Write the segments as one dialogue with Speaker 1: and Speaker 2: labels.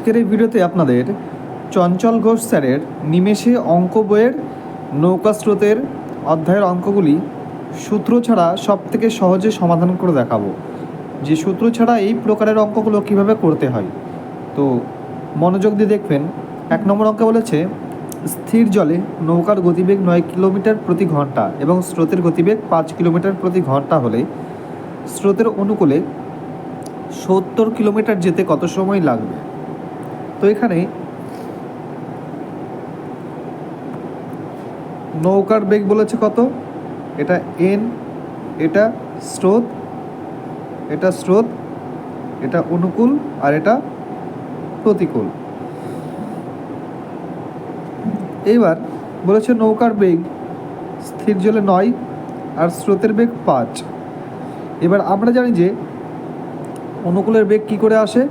Speaker 1: আজকের এই ভিডিওতে আপনাদের চঞ্চল ঘোষ স্যারের নিমেষে অঙ্ক বইয়ের নৌকা স্রোতের অধ্যায়ের অঙ্কগুলি সূত্র ছাড়া সবথেকে সহজে সমাধান করে দেখাবো। যে সূত্র ছাড়া এই প্রকারের অঙ্কগুলো কিভাবে করতে হয়, তো মনোযোগ দিয়ে দেখবেন। 1 নম্বর অঙ্কে বলেছে স্থির জলে নৌকার গতিবেগ 9 কিলোমিটার প্রতি ঘন্টা এবং স্রোতের গতিবেগ 5 কিলোমিটার প্রতি ঘন্টা হলে স্রোতের অনুকূলে 70 কিলোমিটার যেতে কত সময় লাগবে। তো এখানে নৌকার বেগ বলেছে কত, এটা এন, এটা স্রোত, এটা অনুকূল আর এটা প্রতিকূল। এইবার বলেছে নৌকার বেগ স্থির জলে 9 আর স্রোতের বেগ 5। এবার আমরা জানি যে অনুকূলের বেগ কি করে আসে,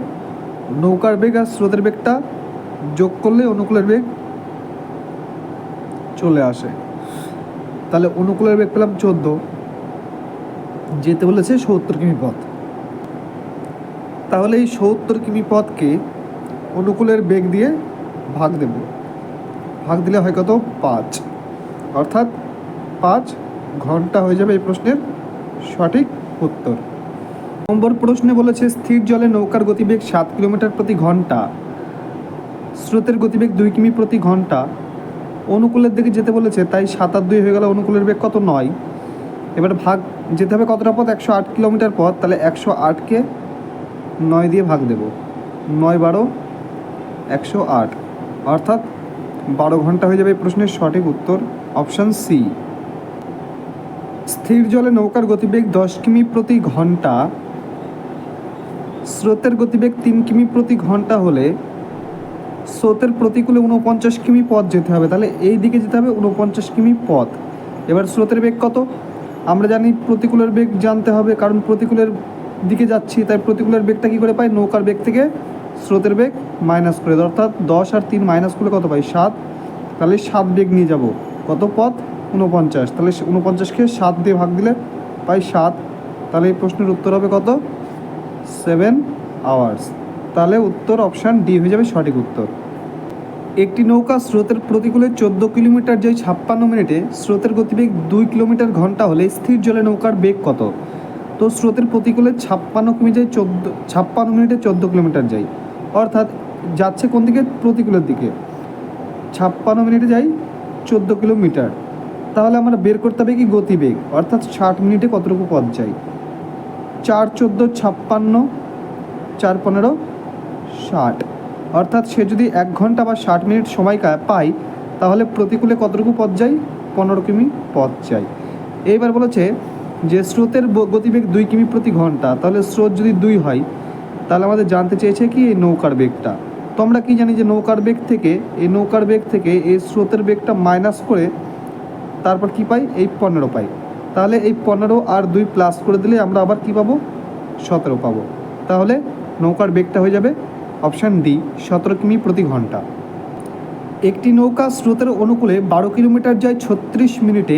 Speaker 1: নৌকার বেগ আর স্রোতের বেগটা যোগ করলে অনুকূলের বেগ চলে আসে। তাহলে অনুকূলের বেগ পেলাম 14, যেতে বলেছে 70 কিমি পথ। তাহলে এই 70 কিমি পথকে অনুকূলের বেগ দিয়ে ভাগ দিলে হয় কত, 5, অর্থাৎ 5 ঘন্টা হয়ে যাবে এই প্রশ্নের সঠিক উত্তর। নম্বর প্রশ্নে বলেছে স্থির জলে নৌকার গতিবেগ 7 কিলোমিটার প্রতি ঘন্টা, স্রোতের গতিবেগ 2 কিমি প্রতি ঘন্টা, অনুকূলের দিকে যেতে বলেছে, তাই 7 আর 2 হয়ে গেল, অনুকূলের বেগ কত, 9। এবার ভাগ যেতে হবে কতটা পথ, 108 কিলোমিটার পথ। তাহলে 108কে 9 দিয়ে ভাগ দেব, 9 12 108, অর্থাৎ 12 ঘন্টা হয়ে যাবে এই প্রশ্নের সঠিক উত্তর, অপশান সি। স্থির জলে নৌকার গতিবেগ 10 কিমি প্রতি ঘন্টা, স্রোতের গতিবেগ 3 কিমি প্রতি ঘন্টা হলে স্রোতের প্রতিকূলে 49 কিমি পথ যেতে হবে। তাহলে এই দিকে যেতে হবে 49 কিমি পথ। এবার স্রোতের বেগ কত, আমরা জানি প্রতিকূলের বেগ জানতে হবে, কারণ প্রতিকূলের দিকে যাচ্ছি, তাই প্রতিকূলের বেগটা কী করে পাই, নৌকার বেগ থেকে স্রোতের বেগ মাইনাস করে, অর্থাৎ 10 আর 3 মাইনাস করলে কত পাই, 7। তাহলে 7 বেগ নিয়ে যাব, কত পথ, 49। তাহলে 49কে 7 দিয়ে ভাগ দিলে পাই 7। তাহলে এই প্রশ্নের উত্তর হবে কত, 7 আওয়ার্স। তাহলে উত্তর অপশান ডি হয়ে যাবে সঠিক উত্তর। একটি নৌকা স্রোতের প্রতিকূলে 14 কিলোমিটার যায় 56 মিনিটে, স্রোতের গতিবেগ 2 কিলোমিটার ঘন্টা হলে স্থির জলে নৌকার বেগ কত। তো স্রোতের প্রতিকূলে 56 কিমি যায় 56 মিনিটে 14 কিলোমিটার যায়, অর্থাৎ যাচ্ছে কোন দিকে, প্রতিকূলের দিকে। 56 মিনিটে যাই 14 কিলোমিটার, তাহলে আমরা বের করতে হবে কি গতিবেগ, অর্থাৎ 60 মিনিটে কতটুকু পথ যায়। 4 14 56, 4 15 60, অর্থাৎ সে যদি 1 ঘন্টা বা 60 মিনিট সময় পায়, তাহলে প্রতিকূলে কতটুকু পথ যায়, 15 কিমি পথ যায়। এইবার বলেছে যে স্রোতের গতিবেগ 2 কিমি প্রতি ঘন্টা, তাহলে স্রোত যদি 2 হয়, তাহলে আমাদের জানতে চেয়েছে কি এই নৌকার বেগটা। তো আমরা কি জানি যে নৌকার বেগ থেকে এই স্রোতের বেগটা মাইনাস করে তারপর কি পাই, এই 15 পাই। তাহলে এই 15 আর 2 প্লাস করে দিলে আমরা আবার কি পাবো, 17 পাবো। তাহলে নৌকার বেগটা হয়ে যাবে অপশান ডি, 17 কিমি প্রতি ঘন্টা। একটি নৌকা স্রোতের অনুকূলে 12 কিলোমিটার যায় 36 মিনিটে,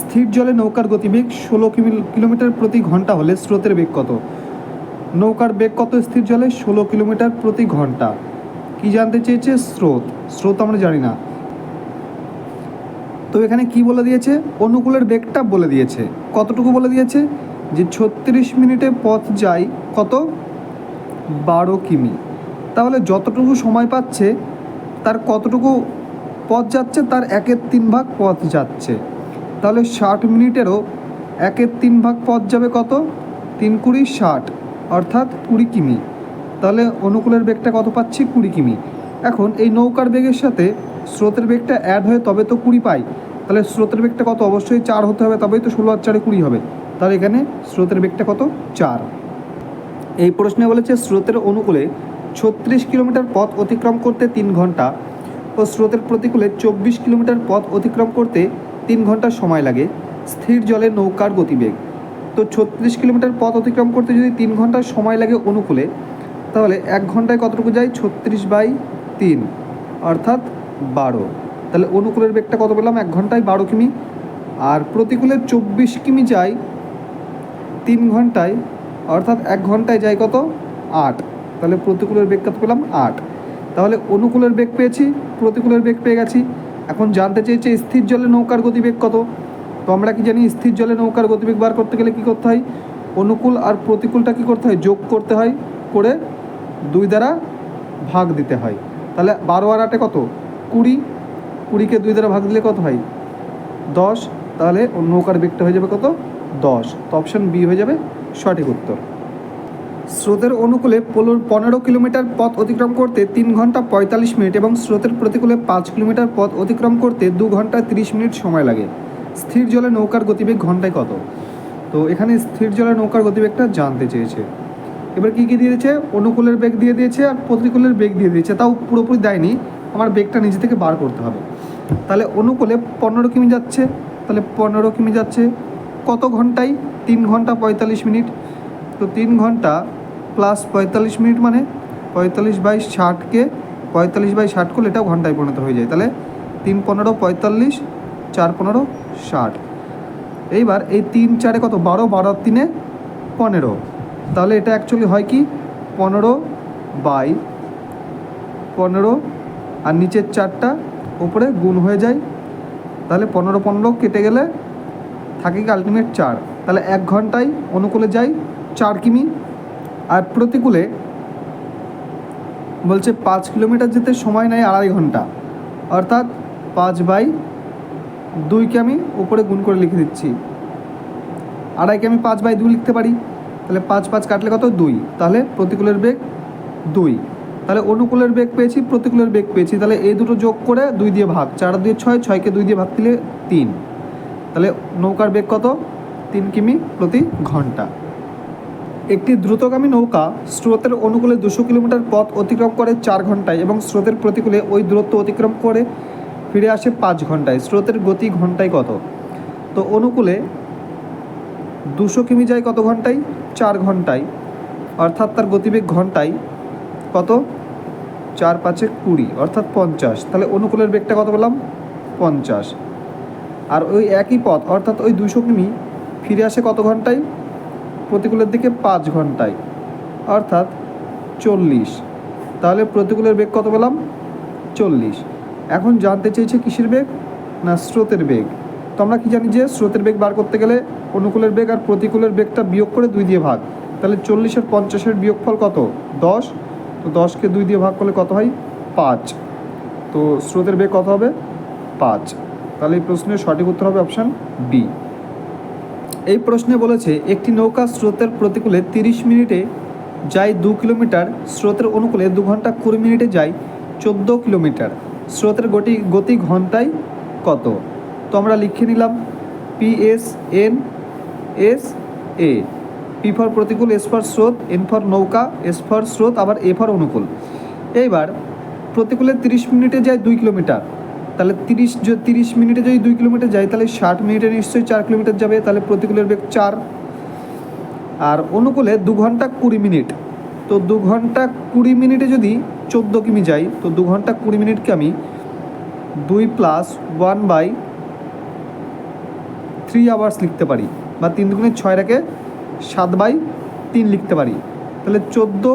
Speaker 1: স্থির জলে নৌকার গতিবেগ 16 কিলোমিটার প্রতি ঘন্টা হলে স্রোতের বেগ কত। নৌকার বেগ কত স্থির জলে, 16 কিলোমিটার প্রতি ঘন্টা। কি জানতে চেয়েছে, স্রোত আমরা জানি না। তো এখানে কি বলে দিয়েছে, অনুকূলের বেগটা বলে দিয়েছে, কতটুকু বলে দিয়েছে, যে 36 মিনিটে পথ যায় কত, 12 কিমি। তাহলে যতটুকু সময় পাচ্ছে তার কতটুকু পথ যাচ্ছে, তার 1/3 ভাগ পথ যাচ্ছে। তাহলে 60 মিনিটেরও 1/3 ভাগ পথ যাবে কত, 3 20 60, অর্থাৎ 20 কিমি। তাহলে অনুকূলের বেগটা কত পাচ্ছি, 20 কিমি। এখন এই নৌকার বেগের সাথে স্রোতের বেগটা অ্যাড হয়ে তবে তো 20 পাই। তাহলে স্রোতের বেগটা কত, অবশ্যই 4 হতে হবে, তবেই তো 16 আর 4 20 হবে। তাহলে এখানে স্রোতের বেগটা কত, 4। এই প্রশ্নে বলেছে স্রোতের অনুকূলে 36 কিলোমিটার পথ অতিক্রম করতে 3 ঘন্টা ও স্রোতের প্রতিকূলে 24 কিলোমিটার পথ অতিক্রম করতে 3 ঘন্টা সময় লাগে, স্থির জলে নৌকার গতিবেগ। তো 36 কিলোমিটার পথ অতিক্রম করতে যদি 3 ঘন্টা সময় লাগে অনুকূলে, তাহলে 1 ঘন্টায় কতটুকু যায়, 36/3, অর্থাৎ 12। তাহলে অনুকূলের বেগটা কত পেলাম, 1 ঘন্টায় 12 কিমি। আর প্রতিকূলে 24 কিমি যায় 3 ঘন্টায়, অর্থাৎ 1 ঘন্টায় যায় কত, 8। তাহলে প্রতিকূলের বেগ কত পেলাম, 8। তাহলে অনুকূলের বেগ পেয়েছি, প্রতিকূলের বেগ পেয়ে গেছি। এখন জানতে চেয়েছে স্থির জলে নৌকার গতিবেগ কত। তো আমরা কি জানি স্থির জলে নৌকার গতিবেগ বার করতে গেলে কী করতে হয়, অনুকূল আর প্রতিকূলটা কী করতে হয়, যোগ করতে হয়, করে 2 দ্বারা ভাগ দিতে হয়। তাহলে 12 আর 8 কত, 20, 20কে 2 দ্বারা ভাগ দিলে কত হয়, 10। তাহলে নৌকার বেগটা হয়ে যাবে কত, 10। তো অপশান বি হয়ে যাবে সঠিক উত্তর। স্রোতের অনুকূলে 15 কিলোমিটার পথ অতিক্রম করতে 3 ঘন্টা 45 মিনিট এবং স্রোতের প্রতিকূলে 5 কিলোমিটার পথ অতিক্রম করতে 2 ঘন্টা 30 মিনিট সময় লাগে। স্থির জলে নৌকার গতিবেগ ঘন্টায় কত। তো এখানে স্থির জলে নৌকার গতিবেগটা জানতে চেয়েছে। এবার কী কী দিয়েছে, অনুকূলের বেগ দিয়ে দিয়েছে আর প্রতিকূলের বেগ দিয়ে দিয়েছে, তাও পুরোপুরি দেয়নি, আমার বেগটা নিজে থেকে বার করতে হবে। তাহলে অনুকূলে 15 কিমি যাচ্ছে, তাহলে 15 কিমি যাচ্ছে কত ঘন্টায়, 3 ঘন্টা 45 মিনিট। তো 3 ঘন্টা প্লাস 45 মিনিট মানে 45/60কে 45/60 করলে এটাও ঘন্টায় পরিণত হয়ে যায়। তাহলে 3 15 45, 4 15 60। এইবার এই 3 4 কত, 12, 12 আর 3 15। তাহলে এটা অ্যাকচুয়ালি হয় কি 15/15 আর নিচের 4টা উপরে গুণ হয়ে যায়। তাহলে 15 15 কেটে গেলে থাকে কি আলটিমেট 4। তাহলে 1 ঘন্টায় অনুকূলে যাই 4 কিমি, আর প্রতিকূলে বলছে 5 কিলোমিটার যেতে সময় নেয় 2.5 ঘন্টা, অর্থাৎ 5/2কে আমি উপরে গুণ করে লিখে দিচ্ছি। 2.5কে আমি 5/2 লিখতে পারি। তাহলে 5 5 কাটলে কত, 2। তাহলে প্রতিকূলের বেগ 2। তাহলে অনুকূলের বেগ পেয়েছি, প্রতিকূলের বেগ পেয়েছি, তাহলে এই দুটো যোগ করে 2 দিয়ে ভাগ, 4 2 6, 6কে 2 দিয়ে ভাগ দিলে 3। তাহলে নৌকার বেগ কত, 3 কিমি প্রতি ঘন্টা। একটি দ্রুতগামী নৌকা স্রোতের অনুকূলে 200 কিলোমিটার পথ অতিক্রম করে 4 ঘন্টায় এবং স্রোতের প্রতিকূলে ওই দূরত্ব অতিক্রম করে ফিরে আসে 5 ঘন্টায়। স্রোতের গতি ঘন্টায় কত। তো অনুকূলে 200 কিমি যায় কত ঘন্টায়, 4 ঘন্টায়, অর্থাৎ তার গতিবেগ ঘন্টায় কত, 4 5 20 অর্থাৎ 50। তাহলে অনুকূলের বেগটা কত পেলাম, 50। আর ওই একই পথ অর্থাৎ ওই 200 কিমি ফিরে আসে কত ঘন্টায়, প্রতিকূলের দিকে 5 ঘন্টায়, অর্থাৎ 40। তাহলে প্রতিকূলের বেগ কত পেলাম, 40। এখন জানতে চেয়েছে কিসের বেগ, না স্রোতের বেগ। তো আমরা কি জানি যে স্রোতের বেগ বার করতে গেলে অনুকূলের বেগ আর প্রতিকূলের বেগটা বিয়োগ করে 2 দিয়ে ভাগ। তাহলে 40 আর 50-এর বিয়োগফল কত, 10। তো 10কে 2 দিয়ে ভাগ করলে কত হয়, 5। তো স্রোতের বেগ কত হবে, 5। তাহলে এই প্রশ্নের সঠিক উত্তর হবে অপশান বি। এই প্রশ্নে বলেছে একটি নৌকা স্রোতের প্রতিকূলে 30 মিনিটে যায় 2 কিলোমিটার, স্রোতের অনুকূলে 2 ঘন্টা 20 মিনিটে যায় 14 কিলোমিটার। স্রোতের গতি ঘন্টায় কত। তো আমরা লিখে নিলাম PSNSA, P ফর প্রতিকূল, S ফর স্রোত, N ফর নৌকা, S ফর স্রোত, আবার A ফর অনুকূল। এইবার প্রতিকূলে 30 মিনিটে যায় 2 কিলোমিটার, তাহলে 30 মিনিটে যদি 2 কিলোমিটার যায় তাহলে 60 মিনিটে নিশ্চয়ই 4 কিলোমিটার যাবে, তাহলে প্রতিকূলের বেগ 4। আর অনুকূলে 2 ঘন্টা 20 মিনিট, তো 2 ঘন্টা 20 মিনিটে যদি 14 কিমি যাই, তো 2 ঘন্টা 20 মিনিটকে আমি 2 + 1/3 আওয়ার্স লিখতে পারি, বা 3 দুগুণে 6 রেখে 7/3 লিখতে পারি। তাহলে 14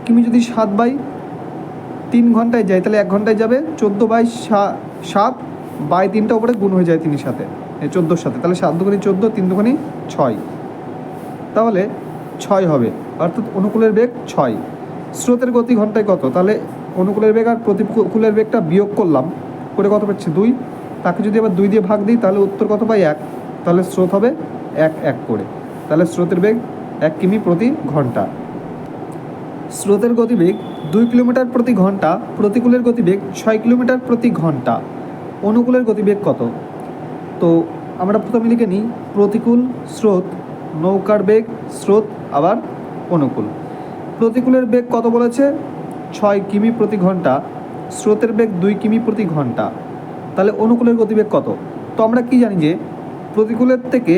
Speaker 1: কিমি যদি 7/3 ঘন্টায় যায় তাহলে 1 ঘন্টায় যাবে, 14/7/3টা উপরে গুণ হয়ে যায় 3-এর সাথে, 14-র সাথে। তাহলে 7 দুগুণে 14, 3 দুগুণে 6, তাহলে 6 হবে, অর্থাৎ অনুকূলের বেগ 6। স্রোতের গতি ঘন্টায় কত, তাহলে অনুকূলের বেগ আর প্রতিকূলের বেগটা বিয়োগ করলাম, করে কত পাচ্ছি 2। তাকে যদি আবার 2 দিয়ে ভাগ দিই তাহলে উত্তর কত পাই, 1। তাহলে স্রোত হবে 1 1 করে। তাহলে স্রোতের বেগ 1 কিমি প্রতি ঘন্টা। স্রোতের গতিবেগ 2 কিলোমিটার প্রতি ঘন্টা, প্রতিকূলের গতিবেগ 6 কিলোমিটার প্রতি ঘন্টা। অনুকূলের গতিবেগ কত। তো আমরা প্রথমে লিখে নিই প্রতিকূল, স্রোত, নৌকার বেগ, স্রোত, আবার অনুকূল। প্রতিকূলের বেগ কত বলেছে, 6 কিমি প্রতি ঘন্টা, স্রোতের বেগ 2 কিমি প্রতি ঘন্টা। তাহলে অনুকূলের গতিবেগ কত। তো আমরা কি জানি যে প্রতিকূলের থেকে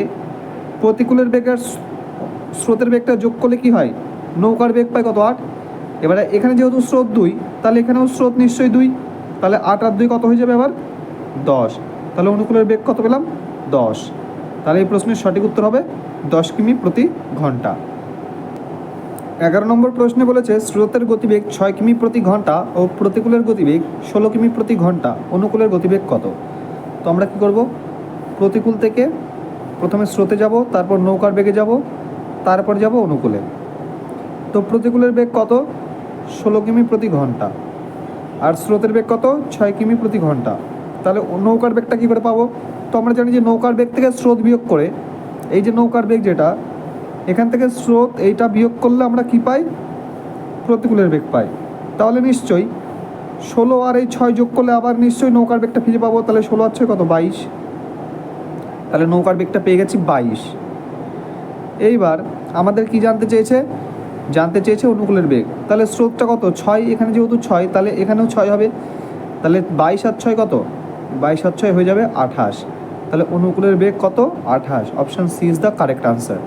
Speaker 1: প্রতিকূলের বেগ আর স্রোতের বেগটা যোগ করলে কি হয়, নৌকার বেগ পায় কত, 8। এবারে এখানে যেহেতু স্রোত 2, তাহলে এখানেও স্রোত নিশ্চয়ই 2, তাহলে 8 আর 2 কত হয়ে যাবে আবার 10। তাহলে অনুকূলের বেগ কত পেলাম, 10। তাহলে এই প্রশ্নের সঠিক উত্তর হবে 10 কিমি প্রতি ঘন্টা। 11 নম্বর প্রশ্নে বলেছে স্রোতের গতিবেগ 6 কিমি প্রতি ঘন্টা ও প্রতিকূলের গতিবেগ 16 কিমি প্রতি ঘন্টা, অনুকূলের গতিবেগ কত? তো আমরা কি করব, প্রতিকূল থেকে প্রথমে স্রোতে যাব, তারপর নৌকার বেগে যাব, তারপর যাব অনুকূলে। তো প্রতিকূলের বেগ কত? 16 কিমি প্রতি ঘন্টা, আর স্রোতের বেগ কত? 6 কিমি প্রতি ঘন্টা। তাহলে নৌকার বেগটা কী করে পাবো? তো আমরা জানি যে নৌকার বেগ থেকে স্রোত বিয়োগ করে, এই যে নৌকার বেগ যেটা, এখান থেকে স্রোত এইটা বিয়োগ করলে আমরা কি পাই? প্রতিকূলের বেগ পাই। তাহলে নিশ্চয়ই 16 আর এই 6 যোগ করলে আবার নিশ্চয়ই নৌকার বেগটা ফিরে পাবো। তাহলে 16 আর 6 কত? 22। তাহলে নৌকার বেগটা পেয়ে গেছি 22। এইবার আমাদের কি জানতে চেয়েছে? জানতে চেয়েছে অনুকূলের বেগ। তাহলে স্রোতটা কত? 6, এখানে যেহেতু 6 তাহলে এখানেও 6 হবে। তাহলে 22 আর 6 কত? 22 আর 6 হয়ে যাবে 28। তাহলে অনুকূলের বেগ কত? 28। Option C is the correct answer.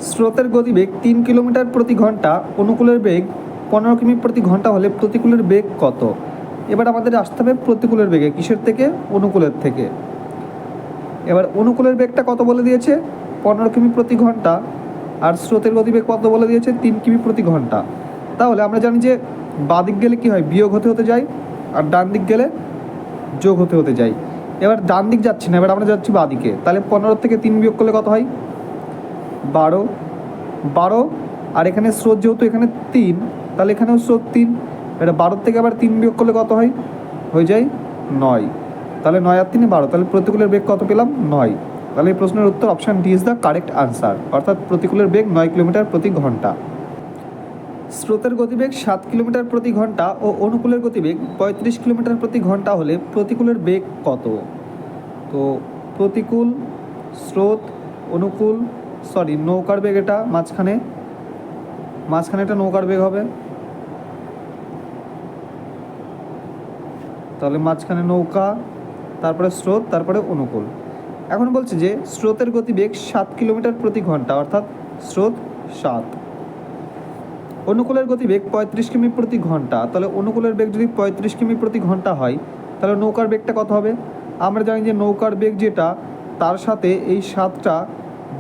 Speaker 1: স্রোতের গতিবেগ 3 কিলোমিটার প্রতি ঘন্টা, অনুকূলের বেগ 15 কিমি প্রতি ঘন্টা হলে প্রতিকূলের বেগ কত? এবার আমাদের আসতে হবে প্রতিকূলের বেগে। কিসের থেকে? অনুকূলের থেকে। এবার অনুকূলের বেগটা কত বলে দিয়েছে? 15 কিমি প্রতি ঘন্টা, আর স্রোতের গতিবেগ কত বলে দিয়েছে? 3 কিমি প্রতি ঘন্টা। তাহলে আমরা জানি যে বাঁ দিক গেলে কী হয়? বিয়োগ হতে হতে যায়, আর ডান দিক গেলে যোগ হতে হতে যায়। এবার ডান দিক যাচ্ছি না, এবার আমরা যাচ্ছি বাঁ দিকে। তাহলে 15 থেকে 3 বিয়োগ করলে কত হয়? 12। আর এখানে স্রোত যেহেতু এখানে 3, তাহলে এখানেও স্রোত 3। এটা 12 থেকে আবার 3 বিয়োগ করলে কত হয়? হয়ে যায় 9। তাহলে 9 আর 3 12। তাহলে প্রতিকূলের বেগ কত পেলাম? 9। তাহলে এই প্রশ্নের উত্তর option D is the correct answer, অর্থাৎ প্রতিকূলের বেগ 9 কিলোমিটার প্রতি ঘন্টা। স্রোতের গতিবেগ 7 কিলোমিটার প্রতি ঘন্টা ও অনুকূলের গতিবেগ 35 কিলোমিটার প্রতি ঘন্টা হলে প্রতিকূলের বেগ কত? তো প্রতিকূল, স্রোত, অনুকূল, নৌকার বেগ, এটা মাঝখানে এটা নৌকার বেগ হবে। তাহলে মাঝখানে নৌকা, তারপরে স্রোত, তারপরে অনুকূল। এখন বলছে যে স্রোতের গতিবেগ 7 কিলোমিটার প্রতি ঘন্টা, অর্থাৎ স্রোত 7। অনুকূলের গতিবেগ 35 কিমি প্রতি ঘন্টা। তাহলে অনুকূলের বেগ যদি 35 কিমি প্রতি ঘন্টা হয়, তাহলে নৌকার বেগটা কত হবে? আমরা জানি যে নৌকার বেগ যেটা, তার সাথে এই 7টা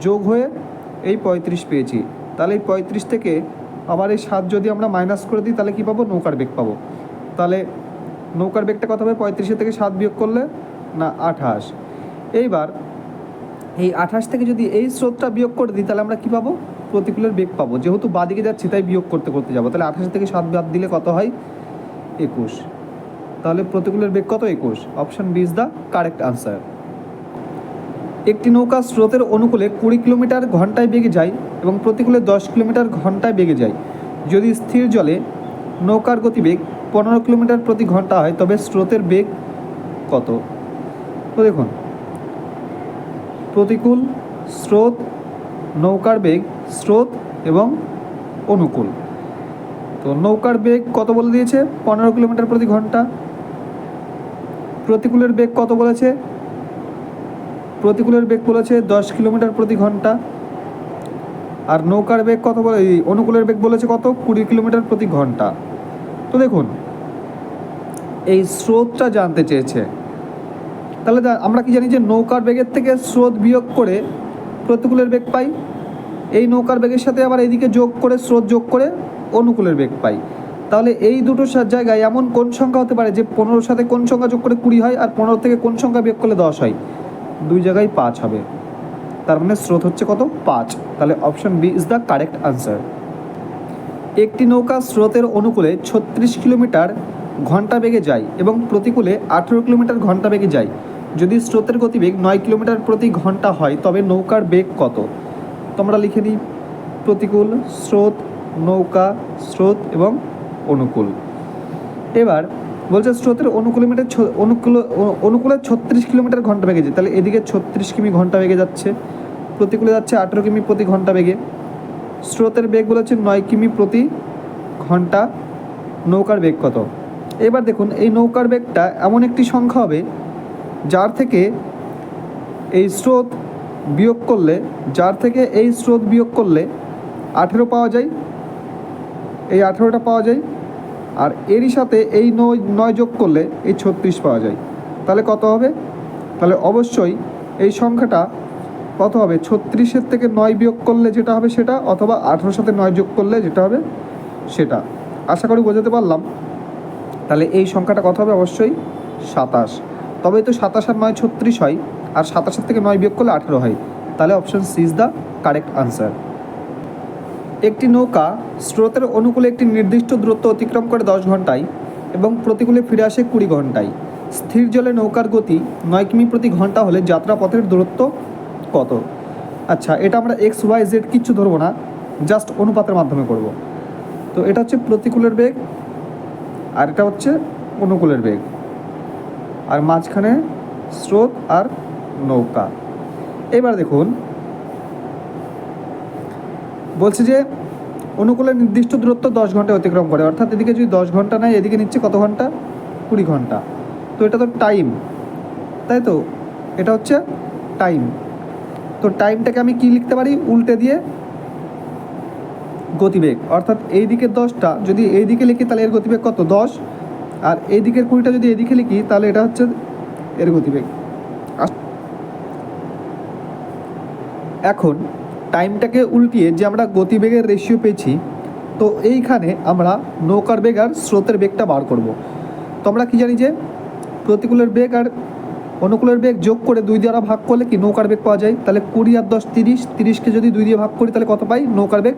Speaker 1: যোগ হয়ে এই 35 পেয়েছি। তাহলে এই 35 থেকে আবার এই 7 যদি আমরা মাইনাস করে দিই, তাহলে কী পাবো? নৌকার বেগ পাবো। তাহলে নৌকার বেগটা কত হবে? 35 থেকে 7 বিয়োগ করলে না 28। এইবার এই 28 থেকে যদি এই স্রোতটা বিয়োগ করে দিই, তাহলে আমরা কী পাবো? প্রতিকূলের বেগ পাবো। যেহেতু বাদিকে যাচ্ছি তাই বিয়োগ করতে করতে যাবো। তাহলে 28 থেকে 7 বাদ দিলে কত হয়? 21। তাহলে প্রতিকূলের বেগ কত? 21। Option B is the correct answer. একটি নৌকা স্রোতের অনুকূলে 20 কিলোমিটার ঘন্টায় বেগে যায় এবং প্রতিকূলে 10 কিলোমিটার ঘন্টায় বেগে যায়। যদি স্থির জলে নৌকার গতিবেগ 15 কিলোমিটার প্রতি ঘন্টা হয়, তবে স্রোতের বেগ কত? তো দেখুন, প্রতিকূল, স্রোত, নৌকার বেগ, স্রোত এবং অনুকূল। তো নৌকার বেগ কত বলে দিয়েছে? 15 কিলোমিটার প্রতি ঘন্টা। প্রতিকূলের বেগ কত বলেছে? প্রতিকূলের বেগ বলেছে 10 কিলোমিটার প্রতি ঘন্টা। আর নৌকার বেগ কত বলে? অনুকূলের বেগ বলেছে কত? 20 কিলোমিটার প্রতি ঘন্টা। তো দেখুন, এই স্রোতটা জানতে চেয়েছে। তাহলে আমরা কি জানি যে নৌকার বেগের থেকে স্রোত বিয়োগ করে প্রতিকূলের বেগ পাই। এই নৌকার বেগের সাথে আবার এইদিকে যোগ করে, স্রোত যোগ করে অনুকূলের বেগ পাই। তাহলে এই দুটো জায়গায় এমন কোন সংখ্যা হতে পারে যে 15 সাথে কোন সংখ্যা যোগ করে 20 হয়, আর 15 থেকে কোন সংখ্যা বিয়োগ করলে 10 হয়? দুই জায়গায় 5 হবে। তার মানে স্রোত হচ্ছে কত? 5। তাহলে option B is the correct answer. একটি নৌকা স্রোতের অনুকূলে 36 কিলোমিটার ঘন্টা বেগে যায় এবং প্রতিকূলে 18 কিলোমিটার ঘন্টা বেগে যায়। যদি স্রোতের গতিবেগ 9 কিলোমিটার প্রতি ঘন্টা হয়, তবে নৌকার বেগ কত? তোমরা লিখে দিই, প্রতিকূল, স্রোত, নৌকা, স্রোত এবং অনুকূল। এবার বলছে স্রোতের অনুকূলে 36 কিলোমিটার ঘন্টা বেগে যায়। তাহলে এদিকে 36 কিমি ঘন্টা বেগে যাচ্ছে, প্রতিকূলে যাচ্ছে 18 কিমি প্রতি ঘন্টা বেগে। স্রোতের বেগ বলেছে 9 কিমি প্রতি ঘন্টা। নৌকার বেগ কত? এবার দেখুন, এই নৌকার বেগটা এমন একটি সংখ্যা হবে যার থেকে এই স্রোত বিয়োগ করলে, 18 পাওয়া যায়, এই 18টা পাওয়া যায়, আর এরই সাথে এই 9 যোগ করলে এই 36 পাওয়া যায়। তাহলে কত হবে? তাহলে অবশ্যই এই সংখ্যাটা কত হবে 36-এর থেকে 9 বিয়োগ করলে যেটা হবে সেটা, অথবা 18-এর সাথে 9 যোগ করলে যেটা হবে সেটা। আশা করি বোঝাতে পারলাম। তাহলে এই সংখ্যাটা কত হবে? অবশ্যই 27। তবেই তো 27 আর 9 36 হয়, আর 27-এর থেকে 9 বিয়োগ করলে 18 হয়। তাহলে option C is the correct answer. একটি নৌকা স্রোতের অনুকূলে একটি নির্দিষ্ট দূরত্ব অতিক্রম করে 10 ঘন্টায় এবং প্রতিকূলে ফিরে আসে 20 ঘন্টায়। স্থির জলে নৌকার গতি 9 কিমি প্রতি ঘন্টা হলে যাত্রাপথের দূরত্ব কত? আচ্ছা, এটা আমরা এক্স ওয়াই জেড কিচ্ছু ধরবো না, জাস্ট অনুপাতের মাধ্যমে করব। তো এটা হচ্ছে প্রতিকূলের বেগ, আর এটা হচ্ছে অনুকূলের বেগ, আর মাঝখানে স্রোত আর নৌকা। এবার দেখুন, বলছে যে অনুকূলের নির্দিষ্ট দূরত্ব 10 ঘন্টায় অতিক্রম করে, অর্থাৎ এদিকে যদি 10 ঘন্টা নেয়, এদিকে নিচ্ছে কত ঘন্টা? 20 ঘন্টা। তো এটা তো টাইম, তাই তো? এটা হচ্ছে টাইম। তো টাইমটাকে আমি কি লিখতে পারি? উল্টে দিয়ে গতিবেগ, অর্থাৎ এই দিকের 10টা যদি এই দিকে লিখি তাহলে এর গতিবেগ কত? 10। আর এই দিকের 20টা যদি এদিকে লিখি তাহলে এটা হচ্ছে এর গতিবেগ। এখন টাইমটাকে উল্টিয়ে যে আমরা গতিবেগের রেশিও পেয়েছি, তো এইখানে আমরা নৌকার বেগ আর স্রোতের বেগটা বার করব। তো আমরা কি জানি যে প্রতিকূলের বেগ আর অনুকূলের বেগ যোগ করে 2 দ্বারা ভাগ করলে কি নৌকার বেগ পাওয়া যায়। তাহলে 20 আর 10 30, 30কে যদি 2 দিয়ে ভাগ করি তাহলে কত পাই? নৌকার বেগ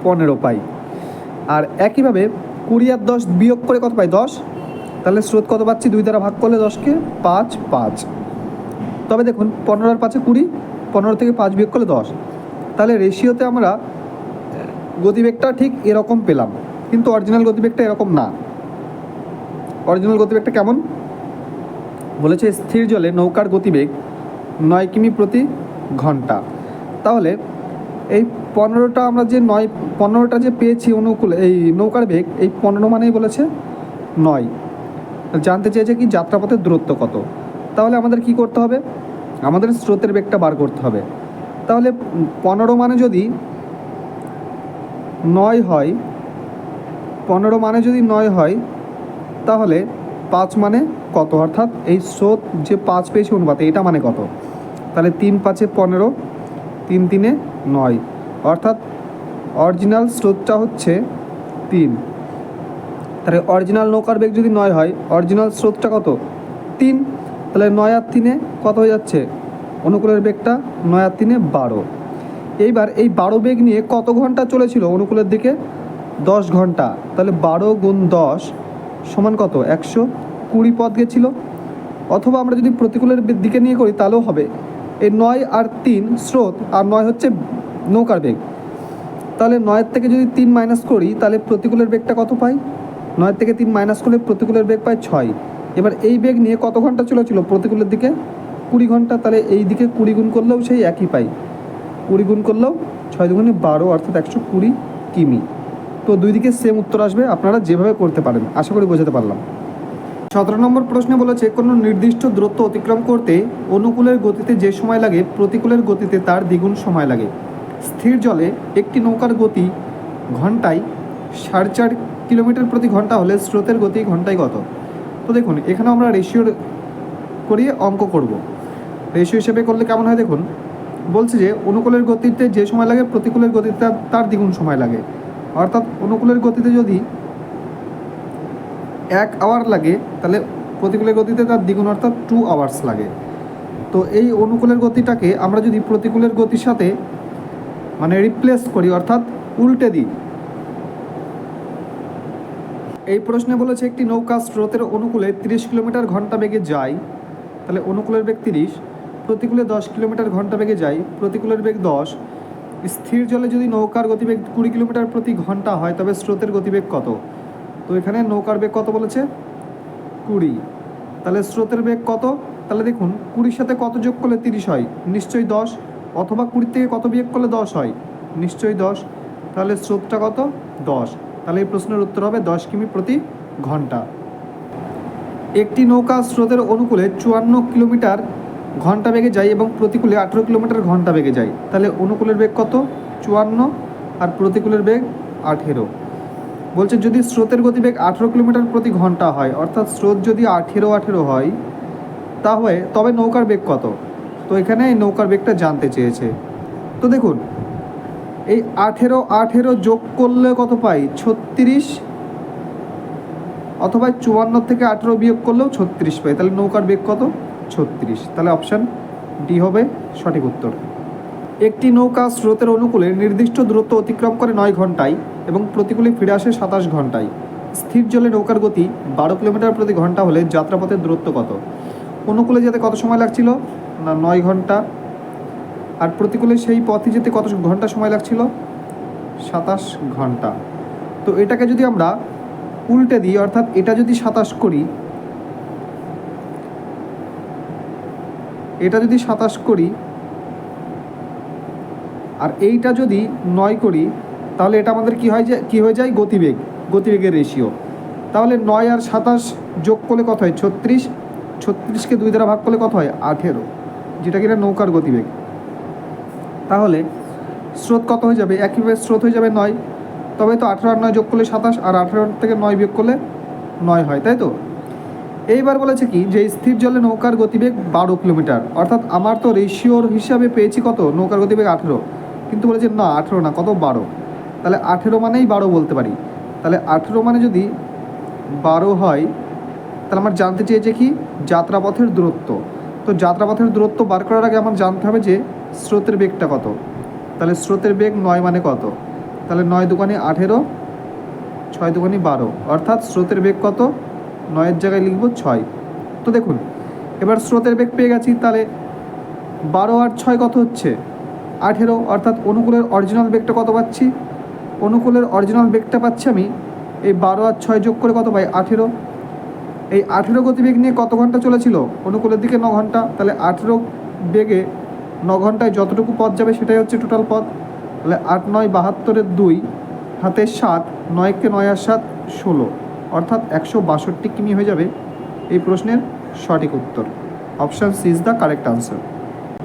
Speaker 1: 15 পাই। আর একইভাবে 20 আর 10 বিয়োগ করে কত পাই? 10। তাহলে স্রোত কত পাচ্ছি? 2 দ্বারা ভাগ করলে 10কে 5 5। তবে দেখুন 15 আর 5-এ 20, 15 থেকে 5 বিয়োগ করলে 10। তাহলে রেশিওতে আমরা গতিবেগটা ঠিক এরকম পেলাম, কিন্তু অরিজিনাল গতিবেগটা এরকম না। অরিজিনাল গতিবেগটা কেমন বলেছে? স্থির জলে নৌকার গতিবেগ 9 কিমি প্রতি ঘন্টা। তাহলে এই 15টা আমরা যে 15টা যে পেয়েছি অনুকূলে এই নৌকার বেগ, এই 15 মানেই বলেছে 9। জানতে চেয়েছে কি যাত্রাপথের দূরত্ব কত। তাহলে আমাদের কি করতে হবে? আমাদের স্রোতের বেগটা বার করতে হবে। তাহলে 15 মানে যদি 9 হয়, 15 মানে যদি 9 হয়, তাহলে 5 মানে কত? অর্থাৎ এই স্রোত যে 5 পেয়েছি অনুপাতে, এটা মানে কত? তাহলে 3 5-এ 15, 3 3-এ 9, অর্থাৎ অরিজিনাল স্রোতটা হচ্ছে 3। তাহলে অরিজিনাল নৌকার বেগ যদি 9 হয়, অরিজিনাল স্রোতটা কত? 3। তাহলে 9 আর 3-এ কত হয়ে যাচ্ছে? অনুকূলের বেগটা 9 আর 3-এ 12। এইবার এই 12 বেগ নিয়ে কত ঘন্টা চলেছিল অনুকূলের দিকে? 10 ঘন্টা। তাহলে 12 গুণ 10 সমান কত? 120 পথ গেছিলো। অথবা আমরা যদি প্রতিকূলের দিকে নিয়ে করি তাহলেও হবে। এই 9 আর 3 স্রোত, আর 9 হচ্ছে নৌকার বেগ। তাহলে 9-এর থেকে যদি 3 মাইনাস করি তাহলে প্রতিকূলের বেগটা কত পাই? 9-এর থেকে 3 মাইনাস করলে প্রতিকূলের বেগ পাই 6। এবার এই বেগ নিয়ে কত ঘন্টা চলেছিল প্রতিকূলের দিকে? 20 ঘন্টা। তাহলে এই দিকে 20 গুণ করলেও সেই একই পাই। 20 গুণ করলেও 6 দুগুণে 12, অর্থাৎ 120 কিমি। তো দুই দিকে সেম উত্তর আসবে, আপনারা যেভাবে করতে পারেন। আশা করি বোঝাতে পারলাম। 17 নম্বর প্রশ্নে বলেছে কোনো নির্দিষ্ট দূরত্ব অতিক্রম করতে অনুকূলের গতিতে যে সময় লাগে প্রতিকূলের গতিতে তার দ্বিগুণ সময় লাগে। স্থির জলে একটি নৌকার গতি ঘন্টায় 4.5 কিলোমিটার প্রতি ঘন্টা হলে স্রোতের গতি ঘন্টায় কত? তো দেখুন, এখানে আমরা রেশিও করিয়ে অঙ্ক করব। রেশিও হিসেবে করলে কেমন হয় দেখুন, বলছে যে অনুকূলের গতিতে যে সময় লাগে প্রতিকূলের গতিতে তার দ্বিগুণ সময় লাগে। অর্থাৎ অনুকূলের গতিতে যদি 1 আওয়ার লাগে, তাহলে প্রতিকূলের গতিতে তার দ্বিগুণ, অর্থাৎ 2 আওয়ার্স লাগে। তো এই অনুকূলের গতিটাকে আমরা যদি প্রতিকূলের গতির সাথে মানে রিপ্লেস করি, অর্থাৎ উল্টে দিই। এই প্রশ্নে বলেছে একটি নৌকা স্রোতের অনুকূলে 30 কিলোমিটার ঘন্টা বেগে যায়, তাহলে অনুকূলের বেগ 30, প্রতিকূলে 10 কিলোমিটার ঘন্টা বেগে যায়, প্রতিকূলের বেগ 10। স্থির জলে যদি নৌকার গতিবেগ 20 কিলোমিটার প্রতি ঘন্টা হয় তবে স্রোতের গতিবেগ কত? তো এখানে নৌকার বেগ কত বলেছে? 20। তাহলে স্রোতের বেগ কত? তাহলে দেখুন 20-র সাথে কত যোগ করলে 30 হয়? নিশ্চয়ই 10। অথবা 20 থেকে কত বিয়োগ করলে 10 হয়? নিশ্চয়ই 10। তাহলে স্রোতটা কত? 10। তাহলে এই প্রশ্নের উত্তর হবে 10 কিমি প্রতি ঘন্টা। একটি নৌকা স্রোতের অনুকূলে 54 কিলোমিটার ঘন্টা বেগে যায় এবং প্রতিকূলে 18 কিলোমিটার ঘন্টা বেগে যায়। তাহলে অনুকূলের বেগ কত? 54, আর প্রতিকূলের বেগ 18। বলছে যদি স্রোতের গতিবেগ 18 কিলোমিটার প্রতি ঘন্টা হয়, অর্থাৎ স্রোত যদি 18 হয়, তাহলে তবে নৌকার বেগ কত? এখানে এই নৌকার বেগটা জানতে চেয়েছে। তো দেখুন এই 18 যোগ করলে কত পাই 36, অথবা 54 থেকে 18 বিয়োগ করলেও 36 পাই। তাহলে নৌকার বেগ কত 36। তাহলে অপশান ডি হবে সঠিক উত্তর। একটি নৌকা স্রোতের অনুকূলে নির্দিষ্ট দূরত্ব অতিক্রম করে 9 ঘন্টায় এবং প্রতিকূলে ফিরে আসে 27 ঘন্টায়। স্থির জলে নৌকার গতি 12 কিলোমিটার প্রতি ঘন্টা হলে যাত্রাপথের দূরত্ব কত? অনুকূলে যেতে কত সময় লাগছিল না 9 ঘন্টা, আর প্রতিকূলে সেই পথে যেতে কত ঘন্টা সময় লাগছিল 27 ঘন্টা। তো এটাকে যদি আমরা উল্টে দিই, অর্থাৎ এটা যদি 27 করি, এটা যদি 27 করি আর এইটা যদি 9 করি, তাহলে এটা আমাদের কি হয়ে যায় গতিবেগের রেশিও। তাহলে 9 আর 27 যোগ করলে কত হয় 36, 36কে 2 দ্বারা ভাগ করলে কত হয় 18, যেটা কিনা নৌকার গতিবেগ। তাহলে স্রোত কত হয়ে যাবে, একইভাবে স্রোত হয়ে যাবে 9, তবে তো 18 আর 9 যোগ করলে 27, আর 18 থেকে 9 বিয়োগ করলে 9 হয়, তাই তো। এইবার বলেছে কি যে স্থির জলে নৌকার গতিবেগ 12 কিলোমিটার, অর্থাৎ আমার তো রেশিওর হিসাবে পেয়েছি কত নৌকার গতিবেগ 18, কিন্তু বলেছে না 18 না, কত 12। তাহলে 18 মানেই 12 বলতে পারি। তাহলে 18 মানে যদি 12 হয়, তাহলে আমার জানতে চেয়েছে কি যাত্রাপথের দূরত্ব। তো যাত্রাপথের দূরত্ব বার করার আগে আমার জানতে হবে যে স্রোতের বেগটা কত। তাহলে স্রোতের বেগ 9 মানে কত, তাহলে 9 দুগুণে 18, 6 দুগুণে 12, অর্থাৎ স্রোতের বেগ কত 9-এর জায়গায় লিখব 6। তো দেখুন এবার স্রোতের বেগ পেয়ে গেছি, তাহলে 12 আর 6 কত হচ্ছে 18, অর্থাৎ অনুকূলের অরিজিনাল বেগটা কত পাচ্ছি, অনুকূলের অরিজিনাল বেগটা পাচ্ছি আমি এই 12 আর 6 যোগ করে কত পাই 18। এই 18 গতিবেগ নিয়ে কত ঘন্টা চলেছিল অনুকূলের দিকে 9 ঘন্টা, তাহলে 18 বেগে 9 ঘন্টায় যতটুকু পথ যাবে সেটাই হচ্ছে টোটাল পথ। তাহলে 8 9 72-এর 2 হাতে 7, 9কে 9 আর 7 16, অর্থাৎ 162 কিমি হয়ে যাবে এই প্রশ্নের সঠিক উত্তর। Option C is the correct answer.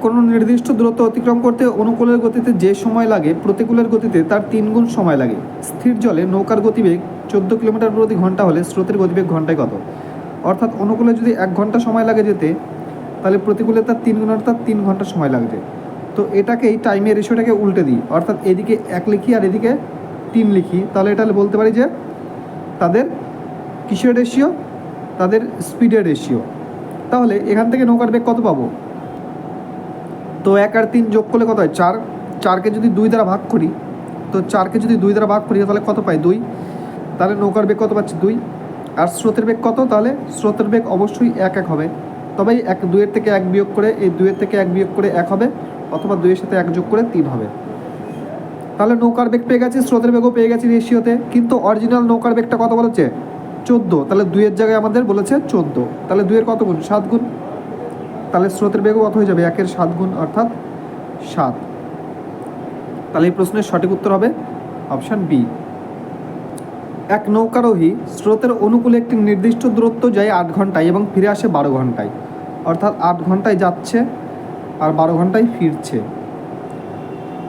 Speaker 1: কোনো নির্দিষ্ট দূরত্ব অতিক্রম করতে অনুকূলের গতিতে যে সময় লাগে প্রতিকূলের গতিতে তার 3 গুণ সময় লাগে। স্থির জলে নৌকার গতিবেগ 14 কিলোমিটার প্রতি ঘন্টা হলে স্রোতের গতিবেগ ঘন্টায় কত? অর্থাৎ অনুকূলে যদি 1 ঘন্টা সময় লাগে যেতে, তাহলে প্রতিকূলে তার 3 গুণ, অর্থাৎ 3 ঘন্টা সময় লাগবে। তো এটাকেই টাইমের রেশিওটাকে উল্টে দিই, অর্থাৎ এদিকে 1 লিখি আর এদিকে 3 লিখি, তাহলে এটা বলতে পারি যে তাদের কিসের রেশিও, তাদের স্পিডের রেশিও। তাহলে এখান থেকে নৌকার বেগ কত পাবো, তো 1 আর 3 যোগ করলে কত হয় 4, 4কে যদি 2 দ্বারা ভাগ করি, তো 4কে যদি 2 দ্বারা ভাগ করি তাহলে কত পাই 2, তাহলে নৌকার বেগ কত পাচ্ছি 2। আর স্রোতের বেগ কত, তাহলে স্রোতের বেগ অবশ্যই 1 1 হবে, তবেই 2-এর থেকে 1 বিয়োগ করে, এই 2-এর থেকে 1 বিয়োগ করে 1 হবে, অথবা 2-এর সাথে 1 যোগ করে 3 হবে। তাহলে নৌকার বেগ পেয়ে গেছি, স্রোতের বেগও পেয়ে গেছি রেশিওতে, কিন্তু অরিজিনাল নৌকার বেগটা কত বলেছে 14, তাহলে 2-এর জায়গায় আমাদের বলেছে 14, তাহলে 2-এর কত গুণ 7 গুণ, তাহলে স্রোতের বেগও কত হয়ে যাবে 1-এর 7 গুণ, অর্থাৎ 7। তাহলে এই প্রশ্নের সঠিক উত্তর হবে অপশান বি। এক নৌকারোহী স্রোতের অনুকূলে একটি নির্দিষ্ট দূরত্ব যায় 8 ঘন্টায় এবং ফিরে আসে 12 ঘন্টায়, অর্থাৎ 8 ঘন্টায় যাচ্ছে আর 12 ঘন্টায় ফিরছে।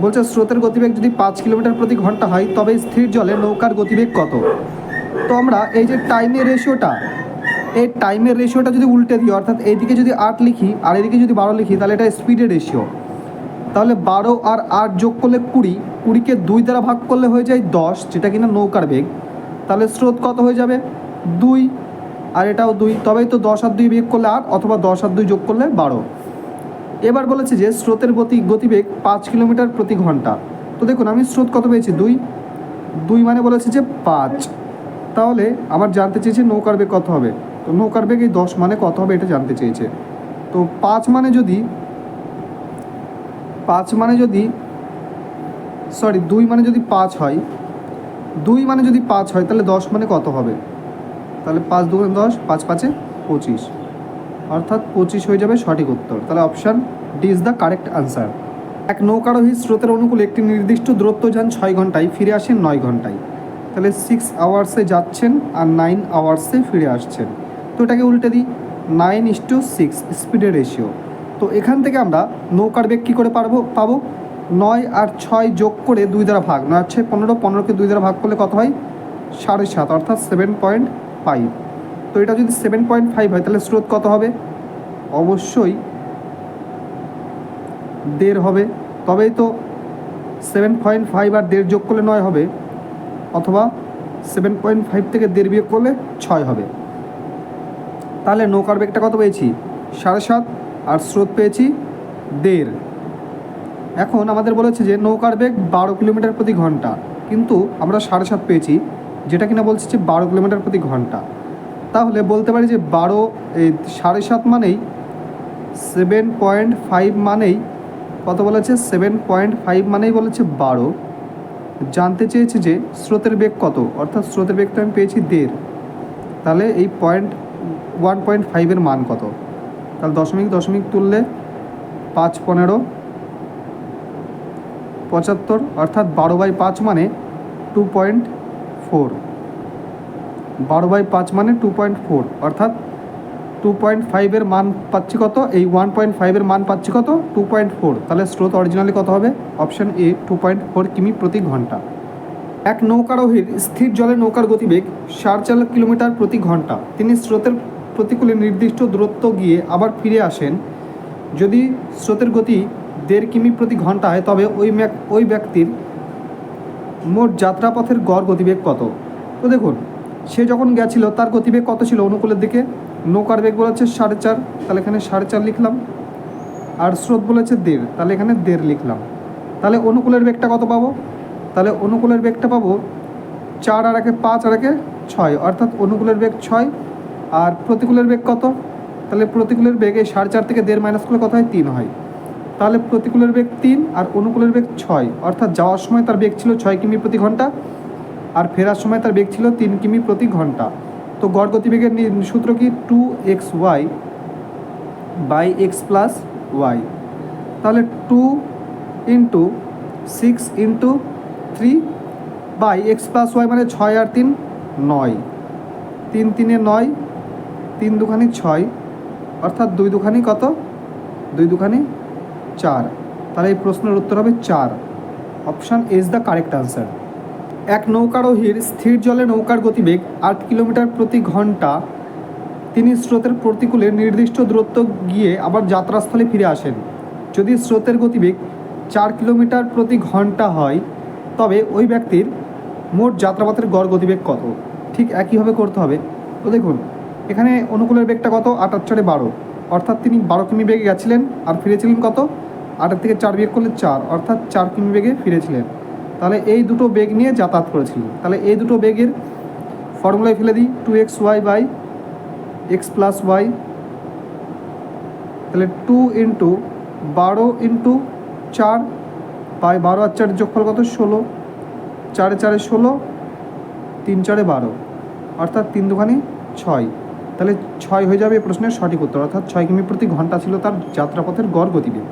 Speaker 1: বলছে স্রোতের গতিবেগ যদি 5 কিলোমিটার প্রতি ঘন্টা হয় তবে স্থির জলে নৌকার গতিবেগ কত? তো আমরা এই যে টাইমের রেশিওটা, এই টাইমের রেশিওটা যদি উল্টে দিই, অর্থাৎ এইদিকে যদি 8 লিখি আর এদিকে যদি 12 লিখি, তাহলে এটা স্পিডের রেশিও। তাহলে 12 আর 8 যোগ করলে 20, 20কে 2 দ্বারা ভাগ করলে হয়ে যায় 10, যেটা কিনা নৌকার বেগ। তাহলে স্রোত কত হয়ে যাবে 2, আর এটাও 2, তবেই তো 10 আর 2 বিয়োগ করলে 8, অথবা 10 আর 2 যোগ করলে 12। এবার বলেছে যে স্রোতের গতিবেগ 5 কিলোমিটার প্রতি ঘন্টা। তো দেখুন আমি স্রোত কত পেয়েছি 2, 2 মানে বলেছে যে 5, তাহলে আমার জানতে চেয়েছে নৌকার বেগ কত হবে। তো নৌকার বেগ এই 10 মানে কত হবে এটা জানতে চেয়েছে। তো 5 মানে যদি 2 মানে যদি 5 হয়, 2 মানে যদি 5 হয়, তাহলে 10 মানে কত হবে, তাহলে 5 2 10, 5 5 25, অর্থাৎ 25 হয়ে যাবে সঠিক উত্তর। তাহলে option D is the correct answer. এক নৌকারোহী স্রোতের অনুকূলে একটি নির্দিষ্ট দূরত্ব যান 6 ঘন্টায়, ফিরে আসেন 9 ঘন্টায়, তাহলে 6 আওয়ার্সে যাচ্ছেন আর 9 আওয়ার্সে ফিরে আসছেন। তো এটাকে উল্টে দিই, 9:6 স্পিডের রেশিও। তো এখান থেকে আমরা নৌকার বেগ কী করে পাবো 9 আর 6 যোগ করে 2 দ্বারা ভাগ, 9 আর 6 15, 15কে 2 দ্বারা ভাগ করলে কত হয় 7.5, অর্থাৎ 7.5। তো এটা যদি 7.5 হয় তাহলে স্রোত কত হবে, অবশ্যই দেড় হবে, তবেই তো 7.5 আর দেড় যোগ করলে 9 হবে, অথবা 7.5 থেকে দেড় বিয়োগ করলে 6 হবে। তাহলে নৌকার বেগটা কত পেয়েছি? 7.5, আর স্রোত পেয়েছি দেড়। এখন আমাদের বলেছে যে নৌকার বেগ 12 কিলোমিটার প্রতি ঘন্টা, কিন্তু আমরা 7.5 পেয়েছি, যেটা কিনা বলছে যে 12 কিলোমিটার প্রতি ঘন্টা। তাহলে বলতে পারি যে 7.5 মানেই 7.5 মানেই কত বলেছে? 7.5 মানেই বলেছে 12। জানতে চেয়েছে যে স্রোতের বেগ কত, অর্থাৎ স্রোতের বেগটা আমি পেয়েছি দেড়। তাহলে এই 1.5 মান কত? তাহলে দশমিক দশমিক তুললে 5 15 75, অর্থাৎ 12/5 মানে 2.4। 12/5 মানে 2.4, অর্থাৎ 2.5 মান পাচ্ছি কত? এই 1.5 মান পাচ্ছি কত? 2.4। তাহলে স্রোত অরিজিনালি কত হবে? অপশান এ 2.4 কিমি প্রতি ঘন্টা। এক নৌকারোহীর স্থির জলে নৌকার গতিবেগ 4.5 কিলোমিটার প্রতি ঘন্টা। তিনি স্রোতের প্রতিকূলে নির্দিষ্ট দূরত্ব গিয়ে আবার ফিরে আসেন। যদি স্রোতের গতি 1.5 কিমি প্রতি ঘন্টা হয়, তবে ওই ব্যক্তির মোট যাত্রাপথের গড় গতিবেগ কত? তো দেখুন, সে যখন গেছিল তার গতিবেগ কত ছিল? অনুকূলের দিকে। নৌকার বেগ বলেছে 4.5, তাহলে এখানে 4.5 লিখলাম। আর স্রোত বলেছে দেড়, তাহলে এখানে দেড় লিখলাম। তাহলে অনুকূলের বেগটা কত পাবো? তাহলে অনুকূলের বেগটা পাবো 4 আর 1 5 আর 1 6, অর্থাৎ অনুকূলের বেগ 6। আর প্রতিকূলের বেগ কত? তাহলে প্রতিকূলের বেগ এই 4.5 থেকে দেড় মাইনাস করলে কত হয়? 3 হয়। তাহলে প্রতিকূলের বেগ 3 আর অনুকূলের বেগ 6, অর্থাৎ যাওয়ার সময় তার বেগ ছিল 6 কিমি প্রতি ঘন্টা, আর ফেরার সময় তার বেগ ছিল 3 কিমি প্রতি ঘন্টা। তো গড় গতিবেগের সূত্র কি? 2xy by x plus Y. তাহলে 2 into 6 into 3 by X plus Y, মানে 6 আর 3 9, 3 3 9, 3 দুখানি 6, অর্থাৎ 2 দুখানি কত? 2 দুখানি 4। তাহলে এই প্রশ্নের উত্তর হবে 4। Option is the correct answer. এক নৌকারোহীর স্থির জলে নৌকার গতিবেগ 8 কিলোমিটার প্রতি ঘন্টা। তিনি স্রোতের প্রতিকূলে নির্দিষ্ট দূরত্ব গিয়ে আবার যাত্রাস্থলে ফিরে আসেন। যদি স্রোতের গতিবেগ 4 কিলোমিটার প্রতি ঘন্টা হয়, তবে ওই ব্যক্তির মোট যাত্রাপথের গড় গতিবেগ কত? ঠিক একইভাবে করতে হবে। তো দেখুন, এখানে অনুকূলের বেগটা কত? 8 আর 4 12, অর্থাৎ তিনি 12 কিমি বেগে গেছিলেন আর ফিরেছিলেন কত? 8 থেকে 4 বিয়োগ করলে 4, অর্থাৎ 4 কিমি বেগে ফিরেছিলেন। তাহলে এই দুটো বেগ নিয়ে যাতায়াত করেছিলেন। তাহলে এই দুটো বেগের ফর্মুলায় ফেলে দিই, 2xy by X plus Y. তাহলে 2 ইন্টু 12 ইন্টু 4 বাই 12 আর 4 যোগফল কত? 16, 4 4 16, 3 4 12, অর্থাৎ 3 দুখানি 6। তাহলে 6 হয়ে যাবে এই প্রশ্নের সঠিক উত্তর, অর্থাৎ 6 কিমি প্রতি ঘন্টা ছিল তার যাত্রাপথের গড় গতিবেগ।